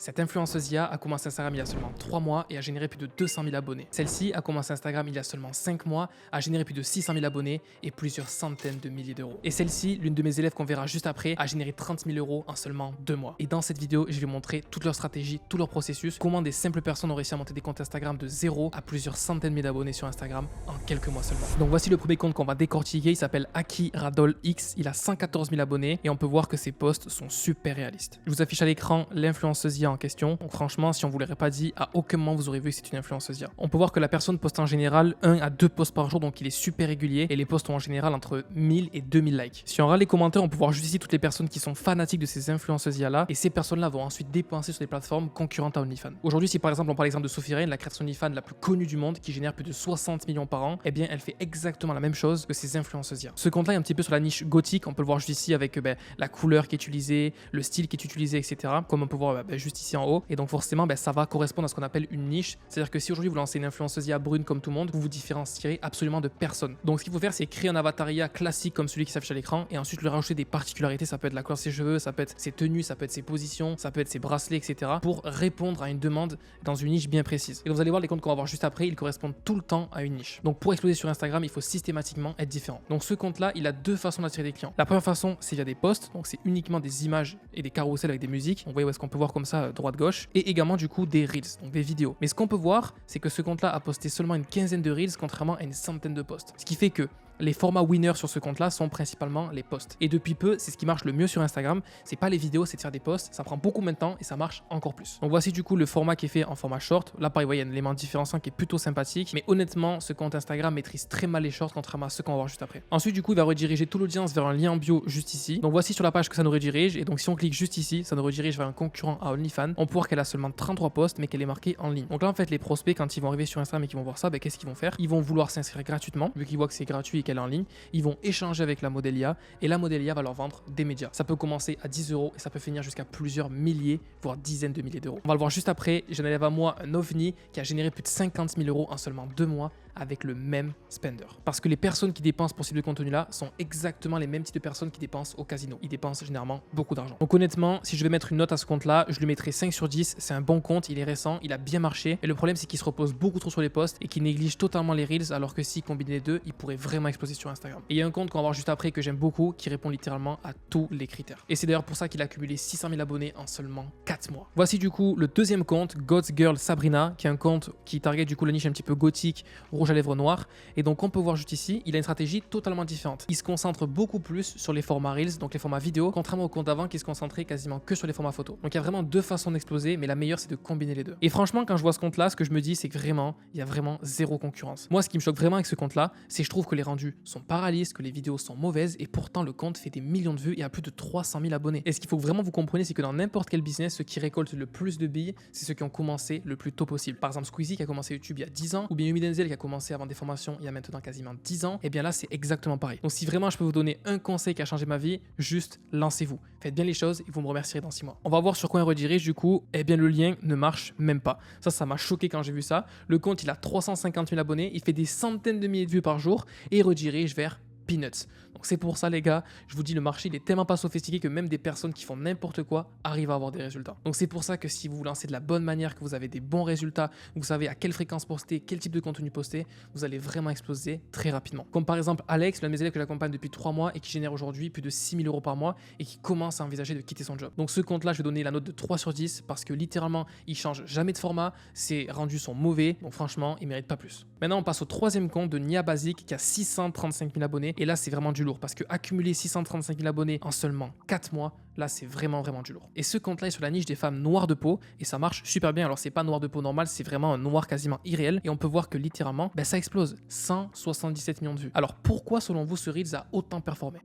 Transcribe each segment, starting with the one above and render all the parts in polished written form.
Cette influenceuse IA a commencé Instagram il y a seulement 3 mois et a généré plus de 200 000 abonnés. Celle-ci a commencé Instagram il y a seulement 5 mois, a généré plus de 600 000 abonnés et plusieurs centaines de milliers d'euros. Et celle-ci, l'une de mes élèves qu'on verra juste après, a généré 30 000 euros en seulement 2 mois. Et dans cette vidéo, je vais vous montrer toute leur stratégie, tout leur processus, comment des simples personnes ont réussi à monter des comptes Instagram de 0 à plusieurs centaines de milliers d'abonnés sur Instagram en quelques mois seulement. Donc voici le premier compte qu'on va décortiquer, il s'appelle Aki Radol X, il a 114 000 abonnés et on peut voir que ses posts sont super réalistes. Je vous affiche à l'écran l'influenceuse IA en question. Donc franchement, si on vous l'aurait pas dit, à aucun moment vous aurez vu que c'est une influenceuse IA. On peut voir que la personne poste en général 1 à 2 posts par jour, donc il est super régulier et les posts ont en général entre 1000 et 2000 likes. Si on regarde les commentaires, on peut voir juste ici toutes les personnes qui sont fanatiques de ces influenceuses IA là et ces personnes-là vont ensuite dépenser sur des plateformes concurrentes à OnlyFans. Aujourd'hui, si par exemple on prend l'exemple de Sophie Rayne, la créatrice OnlyFans la plus connue du monde qui génère plus de 60 millions par an, eh bien elle fait exactement la même chose que ces influenceuses IA. Ce compte-là est un petit peu sur la niche gothique, on peut le voir juste ici avec la couleur qui est utilisée, le style qui est utilisé, etc. Comme on peut voir juste ici en haut. Et donc forcément, ça va correspondre à ce qu'on appelle une niche. C'est-à-dire que si aujourd'hui vous lancez une influenceuse IA brune comme tout le monde, vous vous différencierez absolument de personne. Donc ce qu'il faut faire, c'est créer un avatar IA classique comme celui qui s'affiche à l'écran et ensuite lui rajouter des particularités. Ça peut être la couleur de ses cheveux, ça peut être ses tenues, ça peut être ses positions, ça peut être ses bracelets, etc. pour répondre à une demande dans une niche bien précise. Et donc, vous allez voir les comptes qu'on va voir juste après, ils correspondent tout le temps à une niche. Donc pour exploser sur Instagram, il faut systématiquement être différent. Donc ce compte-là, il a deux façons d'attirer des clients. La première façon, c'est via des posts, donc c'est uniquement des images et des carousels avec des musiques. On voit où est-ce qu'on peut voir comme ça droite-gauche, et également du coup des reels, donc des vidéos. Mais ce qu'on peut voir, c'est que ce compte-là a posté seulement une quinzaine de reels contrairement à une centaine de posts. Ce qui fait que les formats winners sur ce compte-là sont principalement les posts. Et depuis peu, c'est ce qui marche le mieux sur Instagram. C'est pas les vidéos, c'est de faire des posts. Ça prend beaucoup moins de temps et ça marche encore plus. Donc voici du coup le format qui est fait en format short. Là, pareil, vous voyez, il y a un élément différenciant qui est plutôt sympathique. Mais honnêtement, ce compte Instagram maîtrise très mal les shorts, contrairement à ceux qu'on va voir juste après. Ensuite, du coup, il va rediriger toute l'audience vers un lien en bio juste ici. Donc voici sur la page que ça nous redirige. Et donc si on clique juste ici, ça nous redirige vers un concurrent à OnlyFans. On peut voir qu'elle a seulement 33 posts, mais qu'elle est marquée en ligne. Donc là, en fait, les prospects, quand ils vont arriver sur Instagram et qu'ils vont voir ça, qu'est-ce qu'ils vont faire? Ils vont vouloir s'inscrire gratuitement, vu qu'ils voient que c'est gratuit et qu'elle est en ligne. Ils vont échanger avec la modèle IA et la modèle IA va leur vendre des médias. Ça peut commencer à 10 € et ça peut finir jusqu'à plusieurs milliers, voire dizaines de milliers d'euros. On va le voir juste après. J'ai un élève à moi, un ovni, qui a généré plus de 50 000 euros en seulement 2 mois avec le même spender. Parce que les personnes qui dépensent pour ce type de contenu-là sont exactement les mêmes types de personnes qui dépensent au casino. Ils dépensent généralement beaucoup d'argent. Donc honnêtement, si je vais mettre une note à ce compte-là, je lui mettrai 5 sur 10. C'est un bon compte, il est récent, il a bien marché. Et le problème, c'est qu'il se repose beaucoup trop sur les posts et qu'il néglige totalement les reels, alors que s'il combinait les deux, il pourrait vraiment exploser sur Instagram. Et il y a un compte qu'on va voir juste après que j'aime beaucoup, qui répond littéralement à tous les critères. Et c'est d'ailleurs pour ça qu'il a cumulé 600 000 abonnés en seulement 4 mois. Voici du coup le deuxième compte, God's Girl Sabrina, qui est un compte qui target du coup la niche un petit peu gothique, rouge à lèvres noires. Et donc on peut voir juste ici, il a une stratégie totalement différente. Il se concentre beaucoup plus sur les formats Reels, donc les formats vidéo, contrairement au compte d'avant qui se concentrait quasiment que sur les formats photos. Donc il y a vraiment deux façons d'exploser, mais la meilleure c'est de combiner les deux. Et franchement, quand je vois ce compte-là, ce que je me dis, c'est que vraiment, il y a vraiment zéro concurrence. Moi, ce qui me choque vraiment avec ce compte-là, c'est que je trouve que les rendus sont pas réalistes, que les vidéos sont mauvaises, et pourtant le compte fait des millions de vues et a plus de 300 000 abonnés. Et ce qu'il faut vraiment vous compreniez, c'est que dans n'importe quel business, ceux qui récoltent le plus de billes, c'est ceux qui ont commencé le plus tôt possible. Par exemple, Squeezie qui a commencé YouTube il y a 10 ans, ou bien Yumi Denzel qui a commencé avant des formations il y a maintenant quasiment 10 ans, et bien là c'est exactement pareil. Donc si vraiment je peux vous donner un conseil qui a changé ma vie, juste lancez-vous. Faites bien les choses et vous me remercierez dans 6 mois. On va voir sur quoi il redirige du coup, et bien le lien ne marche même pas. Ça m'a choqué quand j'ai vu ça. Le compte il a 350 000 abonnés, il fait des centaines de milliers de vues par jour et il redirige vers peanuts. Donc c'est pour ça les gars, je vous dis le marché il est tellement pas sophistiqué que même des personnes qui font n'importe quoi arrivent à avoir des résultats. Donc c'est pour ça que si vous vous lancez de la bonne manière, que vous avez des bons résultats, vous savez à quelle fréquence poster, quel type de contenu poster, vous allez vraiment exploser très rapidement. Comme par exemple Alex, l'un de mes élèves que j'accompagne depuis 3 mois et qui génère aujourd'hui plus de 6 000 euros par mois et qui commence à envisager de quitter son job. Donc ce compte là je vais donner la note de 3 sur 10 parce que littéralement il change jamais de format, ses rendus sont mauvais, donc franchement il mérite pas plus. Maintenant on passe au troisième compte de Nia Basic qui a 635 000 abonnés et là c'est vraiment du lourd parce que accumuler 635 000 abonnés en seulement 4 mois, là c'est vraiment du lourd. Et ce compte là est sur la niche des femmes noires de peau et ça marche super bien. Alors c'est pas noir de peau normal, c'est vraiment un noir quasiment irréel et on peut voir que littéralement ça explose, 177 millions de vues. Alors pourquoi selon vous ce Reels a autant performé?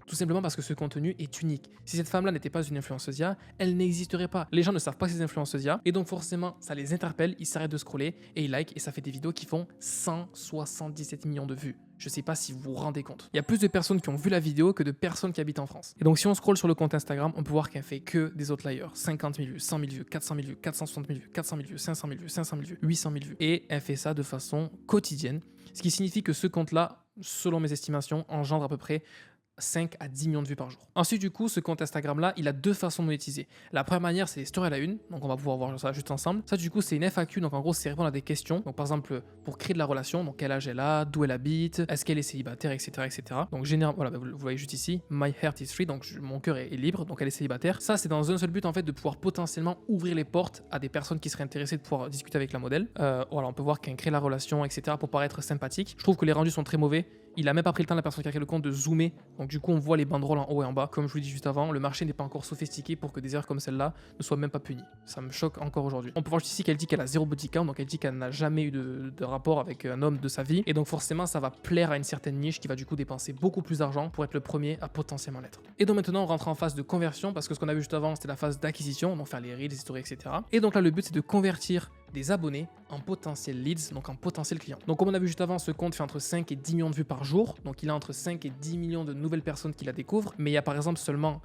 Tout simplement parce que ce contenu est unique. Si cette femme-là n'était pas une influenceuse IA, elle n'existerait pas. Les gens ne savent pas que c'est des influenceuses IA et donc forcément ça les interpelle, ils s'arrêtent de scroller et ils like et ça fait des vidéos qui font 177 millions de vues. Je sais pas si vous vous rendez compte. Il y a plus de personnes qui ont vu la vidéo que de personnes qui habitent en France. Et donc si on scrolle sur le compte Instagram, on peut voir qu'elle fait que des outliers. 50 000 vues, 100 000 vues, 400 000 vues, 460 000 vues, 400 000 vues, 500 000 vues, 500 000 vues, 800 000 vues. Et elle fait ça de façon quotidienne. Ce qui signifie que ce compte-là, selon mes estimations, engendre à peu près 5 à 10 millions de vues par jour. Ensuite, du coup, ce compte Instagram-là, il a deux façons de monétiser. La première manière, c'est les stories à la une. Donc, on va pouvoir voir ça juste ensemble. Ça, du coup, c'est une FAQ. Donc, en gros, c'est répondre à des questions. Donc, par exemple, pour créer de la relation, donc quel âge elle a, d'où elle habite, est-ce qu'elle est célibataire, etc. etc. Donc, voilà, vous voyez juste ici, My Heart is Free. Donc, mon cœur est libre. Donc, elle est célibataire. Ça, c'est dans un seul but, en fait, de pouvoir potentiellement ouvrir les portes à des personnes qui seraient intéressées de pouvoir discuter avec la modèle. Voilà, on peut voir qu'elle crée la relation, etc. pour paraître sympathique. Je trouve que les rendus sont très mauvais. Il a même pas pris le temps, la personne qui a créé le compte, de zoomer. Donc du coup, on voit les banderoles en haut et en bas. Comme je vous l'ai dit juste avant, le marché n'est pas encore sophistiqué pour que des erreurs comme celle-là ne soient même pas punies. Ça me choque encore aujourd'hui. On peut voir ici qu'elle dit qu'elle a 0 body count, donc elle dit qu'elle n'a jamais eu de rapport avec un homme de sa vie. Et donc forcément, ça va plaire à une certaine niche qui va du coup dépenser beaucoup plus d'argent pour être le premier à potentiellement l'être. Et donc maintenant, on rentre en phase de conversion parce que ce qu'on a vu juste avant, c'était la phase d'acquisition, donc faire les reels, les stories, etc. Et donc là, le but, c'est de convertir des abonnés en potentiels leads, donc en potentiels clients. Donc comme on a vu juste avant, ce compte fait entre 5 et 10 millions de vues par jour, donc il a entre 5 et 10 millions de nouvelles personnes qui la découvrent, mais il y a par exemple seulement,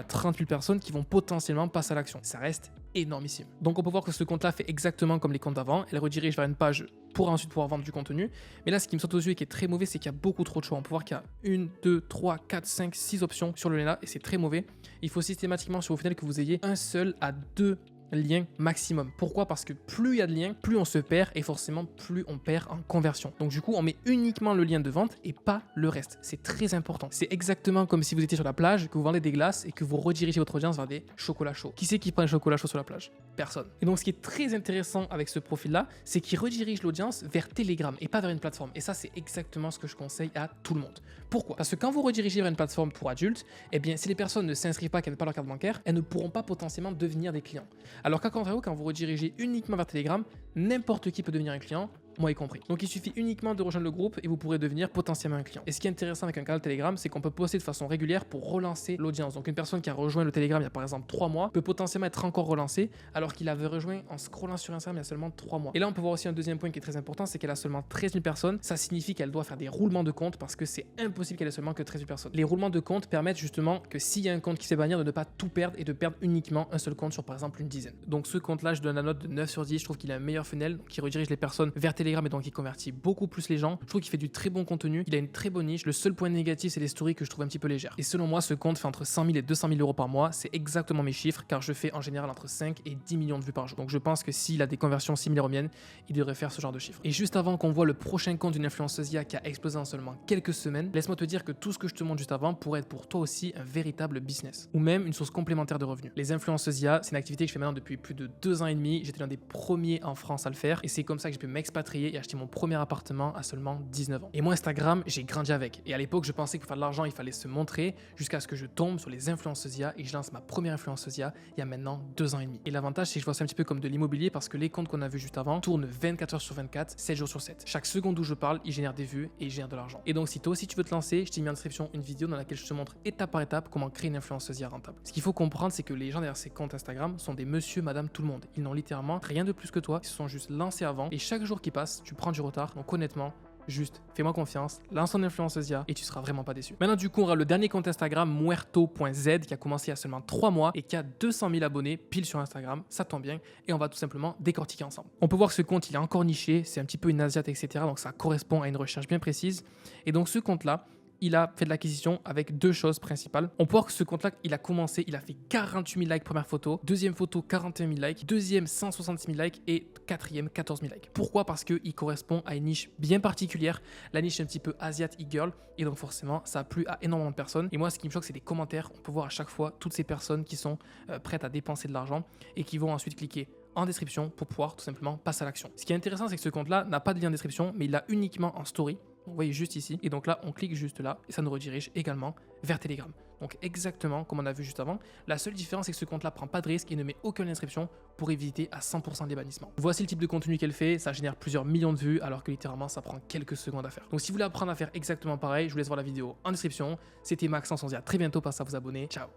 30 000 personnes qui vont potentiellement passer à l'action. Ça reste énormissime. Donc on peut voir que ce compte-là fait exactement comme les comptes d'avant, elle redirige vers une page pour ensuite pouvoir vendre du contenu, mais là ce qui me saute aux yeux et qui est très mauvais, c'est qu'il y a beaucoup trop de choix. On peut voir qu'il y a 1, 2, 3, 4, 5, 6 options sur le lien là, et c'est très mauvais. Il faut systématiquement sur Funnel que vous ayez un seul à deux liens maximum. Pourquoi? Parce que plus il y a de liens, plus on se perd et forcément plus on perd en conversion. Donc du coup, on met uniquement le lien de vente et pas le reste. C'est très important. C'est exactement comme si vous étiez sur la plage, que vous vendez des glaces et que vous redirigez votre audience vers des chocolats chauds. Qui c'est qui prend les chocolats chauds sur la plage? Personne. Et donc ce qui est très intéressant avec ce profil-là, c'est qu'il redirige l'audience vers Telegram et pas vers une plateforme. Et ça, c'est exactement ce que je conseille à tout le monde. Pourquoi? Parce que quand vous redirigez vers une plateforme pour adultes, eh bien si les personnes ne s'inscrivent pas, qu'elles n'ont pas leur carte bancaire, elles ne pourront pas potentiellement devenir des clients. Alors qu'à contrario, quand vous redirigez uniquement vers Telegram, n'importe qui peut devenir un client, moi y compris. Donc il suffit uniquement de rejoindre le groupe et vous pourrez devenir potentiellement un client. Et ce qui est intéressant avec un canal Telegram, c'est qu'on peut poster de façon régulière pour relancer l'audience. Donc une personne qui a rejoint le Telegram il y a par exemple 3 mois peut potentiellement être encore relancée alors qu'il avait rejoint en scrollant sur Instagram il y a seulement 3 mois. Et là on peut voir aussi un deuxième point qui est très important, c'est qu'elle a seulement 13 000 personnes. Ça signifie qu'elle doit faire des roulements de compte parce que c'est impossible qu'elle ait seulement que 13 000 personnes. Les roulements de compte permettent justement que s'il y a un compte qui se fait bannir, de ne pas tout perdre et de perdre uniquement un seul compte sur par exemple une dizaine. Donc ce compte là, je donne la note de 9 sur 10. Je trouve qu'il a un meilleur funnel qui redirige les personnes vers Telegram et donc il convertit beaucoup plus les gens. Je trouve qu'il fait du très bon contenu, il a une très bonne niche. Le seul point négatif, c'est les stories que je trouve un petit peu légères. Et selon moi, ce compte fait entre 100 000 et 200 000 euros par mois. C'est exactement mes chiffres car je fais en général entre 5 et 10 millions de vues par jour. Donc je pense que s'il a des conversions similaires aux miennes, il devrait faire ce genre de chiffres. Et juste avant qu'on voit le prochain compte d'une influenceuse IA qui a explosé en seulement quelques semaines, laisse-moi te dire que tout ce que je te montre juste avant pourrait être pour toi aussi un véritable business ou même une source complémentaire de revenus. Les influenceuses IA, c'est une activité que je fais maintenant depuis plus de 2 ans et demi. J'étais l'un des premiers en France à le faire et c'est comme ça que j'ai pu m'expatrier et acheter mon premier appartement à seulement 19 ans. Et moi, Instagram, j'ai grandi avec. Et à l'époque, je pensais que pour faire de l'argent, il fallait se montrer jusqu'à ce que je tombe sur les influenceuses IA et je lance ma première influenceuse IA il y a maintenant 2 ans et demi. Et l'avantage, c'est que je vois ça un petit peu comme de l'immobilier parce que les comptes qu'on a vus juste avant tournent 24 heures sur 24, 7 jours sur 7. Chaque seconde où je parle, ils génèrent des vues et ils génèrent de l'argent. Et donc, si toi aussi tu veux te lancer, je t'ai mis en description une vidéo dans laquelle je te montre étape par étape comment créer une influenceuse IA rentable. Ce qu'il faut comprendre, c'est que les gens derrière ces comptes Instagram sont des monsieur, madame, tout le monde. Ils n'ont littéralement rien de plus que toi, ils se sont juste lancés avant et chaque jour qui passe, tu prends du retard. Donc honnêtement, juste fais-moi confiance, lance ton influenceuse IA et tu seras vraiment pas déçu. Maintenant du coup on aura le dernier compte Instagram, muerto.z, qui a commencé il y a seulement 3 mois et qui a 200 000 abonnés pile sur Instagram, ça tombe bien et on va tout simplement décortiquer ensemble. On peut voir que ce compte il est encore niché, c'est un petit peu une asiate etc, donc ça correspond à une recherche bien précise et donc ce compte là, il a fait de l'acquisition avec 2 choses principales. On peut voir que ce compte-là, il a commencé, il a fait 48 000 likes première photo, deuxième photo 41 000 likes, deuxième 166 000 likes et quatrième 14 000 likes. Pourquoi? Parce qu'il correspond à une niche bien particulière. La niche est un petit peu Asiat e-girl et donc forcément ça a plu à énormément de personnes. Et moi ce qui me choque c'est les commentaires. On peut voir à chaque fois toutes ces personnes qui sont prêtes à dépenser de l'argent et qui vont ensuite cliquer en description pour pouvoir tout simplement passer à l'action. Ce qui est intéressant c'est que ce compte-là n'a pas de lien en description mais il l'a uniquement en story. Vous voyez juste ici, et donc là on clique juste là, et ça nous redirige également vers Telegram. donc exactement comme on a vu juste avant. La seule différence, c'est que ce compte-là prend pas de risque et ne met aucune inscription pour éviter à 100% les bannissements. Voici le type de contenu qu'elle fait, ça génère plusieurs millions de vues alors que littéralement ça prend quelques secondes à faire. Donc si vous voulez apprendre à faire exactement pareil, je vous laisse voir la vidéo en description. C'était Max, on se dit à très bientôt, passez à vous abonner. Ciao.